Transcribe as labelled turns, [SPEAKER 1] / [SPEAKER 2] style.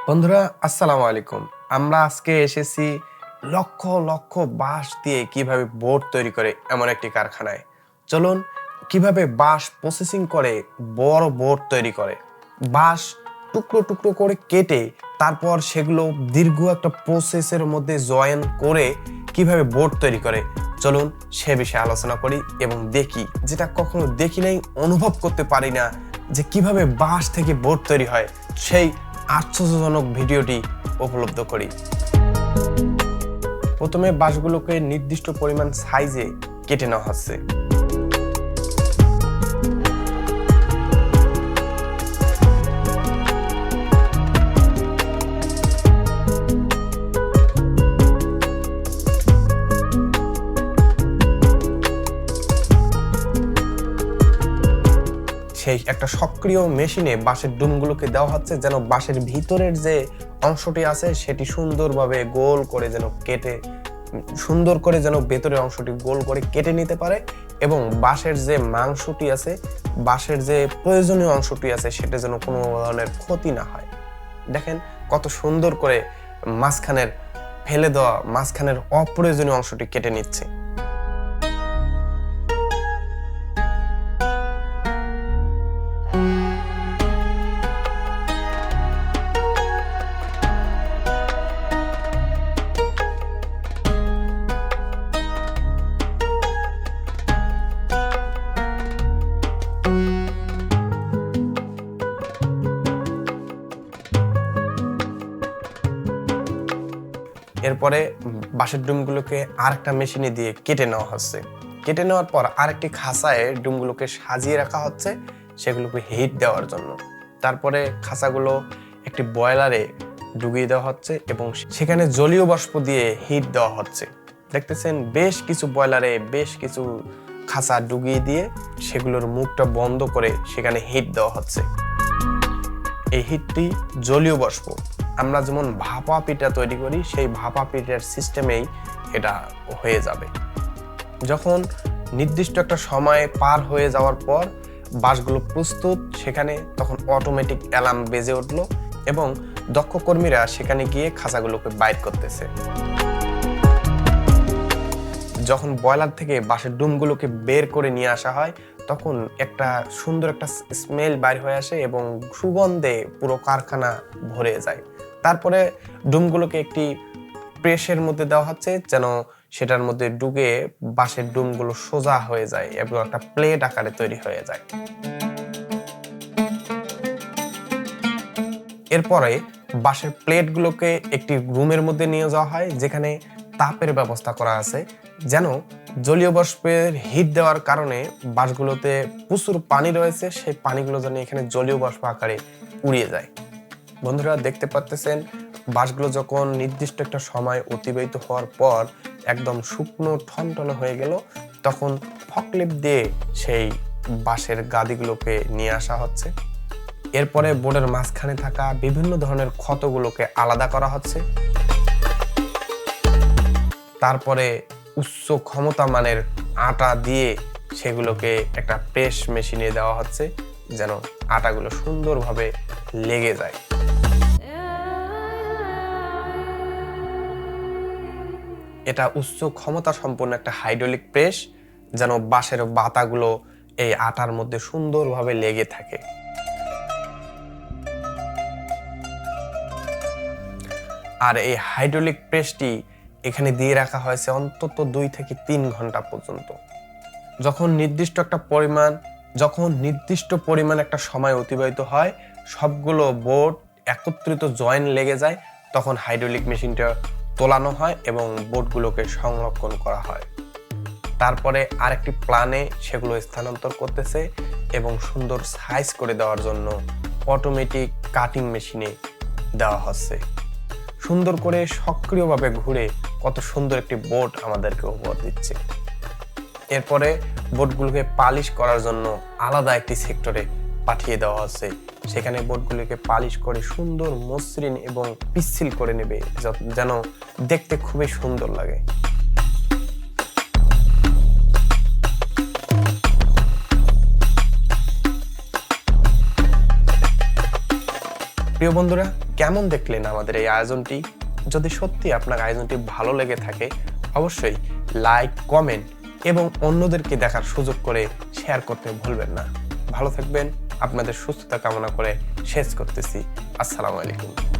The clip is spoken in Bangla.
[SPEAKER 1] বন্ধুরা আসসালামু আলাইকুম। আমরা আজকে এসেছি লক্ষ লক্ষ বাঁশ দিয়ে কিভাবে বোর্ড তৈরি করে এমন একটি কারখানায়। চলুন কিভাবে বাঁশ প্রসেসিং করে বড় বোর্ড তৈরি করে। বাঁশ টুকরো টুকরো করে কেটে তারপর সেগুলো দীর্ঘ একটা প্রসেসের মধ্যে জয়েন করে কিভাবে বোর্ড তৈরি করে। চলুন সে বিষয়ে আলোচনা করি এবং দেখি, যেটা কখনো দেখি নাই, অনুভব করতে পারি না, যে কিভাবে বাঁশ থেকে বোর্ড তৈরি হয়, সেই আশ্চর্যজনক ভিডিওটি উপলব্ধ করি। প্রথমে বাঁশগুলোকে নির্দিষ্ট পরিমাণ সাইজে কেটে নেওয়া হচ্ছে। সেই একটা সক্রিয় মেশিনে বাঁশের ডুমগুলোকে দেওয়া হচ্ছে, যেন বাঁশের ভিতরের যে অংশটি আছে সেটি সুন্দরভাবে গোল করে যেন কেটে সুন্দর করে যেন ভেতরের অংশটি গোল করে কেটে নিতে পারে, এবং বাঁশের যে মাংসটি আছে, বাঁশের যে প্রয়োজনীয় অংশটি আছে, সেটা যেন কোনো ধরনের ক্ষতি না হয়। দেখেন কত সুন্দর করে মাঝখানের ফেলে দেওয়া মাঝখানের অপ্রয়োজনীয় অংশটি কেটে নিচ্ছে। এরপরে বাঁশের ডুমগুলোকে আরেকটা মেশিনে দিয়ে কেটে নেওয়া হচ্ছে। কেটে নেওয়ার পর আরেকটি খাঁচায় ডুমগুলোকে সাজিয়ে রাখা হচ্ছে, সেগুলোকে হিট দেওয়ার জন্য। তারপরে খাঁচাগুলো একটি বয়লারে ডুবিয়ে দেওয়া হচ্ছে এবং সেখানে জলীয় বাষ্প দিয়ে হিট দেওয়া হচ্ছে। দেখতেছেন বেশ কিছু বয়লারে বেশ কিছু খাঁচা ডুবিয়ে দিয়ে সেগুলোর মুখটা বন্ধ করে সেখানে হিট দেওয়া হচ্ছে। এই হিটটি জলীয় বাষ্প। আমরা যেমন ভাপা পিঠা তৈরি করি, সেই ভাপা পিঠার সিস্টেমেই এটা হয়ে যাবে। যখন নির্দিষ্ট একটা সময় পার হয়ে যাওয়ার পর বাঁশগুলো প্রস্তুত, সেখানে তখন অটোমেটিক অ্যালার্ম বেজে উঠলো এবং দক্ষ কর্মীরা সেখানে গিয়ে খাঁচাগুলোকে বাইর করতেছে। যখন বয়লার থেকে বাঁশের ডুমগুলোকে বের করে নিয়ে আসা হয়, তখন একটা সুন্দর একটা স্মেল বাইর হয়ে আসে এবং সুগন্ধে পুরো কারখানা ভরে যায়। তারপরে ডুমগুলোকে একটি প্রেসের মধ্যে দেওয়া হচ্ছে, যেন সেটার মধ্যে ডুবে বাঁশের ডুমগুলো সোজা হয়ে যায় এবং একটা প্লেট আকারে তৈরি হয়ে যায়। এরপরে বাঁশের প্লেটগুলোকে একটি রুমের মধ্যে নিয়ে যাওয়া হয়, যেখানে তাপের ব্যবস্থা করা আছে, যেন জলীয় বাষ্পের হিট দেওয়ার কারণে বাঁশগুলোতে প্রচুর পানি রয়েছে, সেই পানিগুলো যেন এখানে জলীয় বাষ্প আকারে উড়িয়ে যায়। বন্ধুরা দেখতে পাচ্ছেন, বাঁশগুলো যখন নির্দিষ্ট একটা সময় অতিবাহিত হওয়ার পর একদম শুকনো ঠনঠনে হয়ে গেল, তখন ফকলিফট দিয়ে সেই বাঁশের গাদিগুলোকে নিয়ে আসা হচ্ছে। এরপরে বোর্ডের মাঝখানে থাকা বিভিন্ন ধরনের ক্ষতগুলোকে আলাদা করা হচ্ছে। তারপরে উচ্চ ক্ষমতা মানের আটা দিয়ে সেগুলোকে একটা প্রেস মেশিনে দেওয়া হচ্ছে, যেন আটাগুলো সুন্দরভাবে লেগে যায়। এটা উচ্চ ক্ষমতা সম্পন্ন একটা হাইড্রোলিক প্রেস, যেন বাঁশের বাতাগুলো এই আটার মধ্যে সুন্দরভাবে লেগে থাকে। আর এই হাইড্রোলিক প্রেসটি এখানে দিয়ে রাখা হয়েছে অন্তত 2 থেকে 3 ঘন্টা পর্যন্ত। যখন নির্দিষ্ট একটা সময় অতিবাহিত হয়, সবগুলো বোর্ড একত্রিত জয়েন লেগে যায়, তখন হাইড্রোলিক মেশিনটা তোলানো হয় এবং বোর্ডগুলোকে সংরক্ষণ করা হয়। তারপরে আরেকটি প্ল্যানে সেগুলো স্থানান্তর করতেছে এবং সুন্দর সাইজ করে দেওয়ার জন্য অটোমেটিক কাটিং মেশিনে দেওয়া হচ্ছে। সুন্দর করে সক্রিয়ভাবে ঘুরে কত সুন্দর একটি বোর্ড আমাদেরকে উপহার দিচ্ছে। এরপরে বোর্ডগুলোকে পালিশ করার জন্য আলাদা একটি সেক্টরে পাঠিয়ে দেওয়া হচ্ছে। সেখানে বোর্ডগুলোকে পালিশ করে সুন্দর মসৃণ এবং পিচ্ছিল করে নেবে, যেন দেখতে খুবই সুন্দর লাগে। প্রিয় বন্ধুরা, কেমন দেখলেন আমাদের এই আয়োজনটি? যদি সত্যি আপনার আয়োজনটি ভালো লেগে থাকে অবশ্যই লাইক, কমেন্ট এবং অন্যদেরকে দেখার সুযোগ করে শেয়ার করতে ভুলবেন না। ভালো থাকবেন, আপনাদের সুস্থতা কামনা করে শেষ করতেছি। আসসালামু আলাইকুম।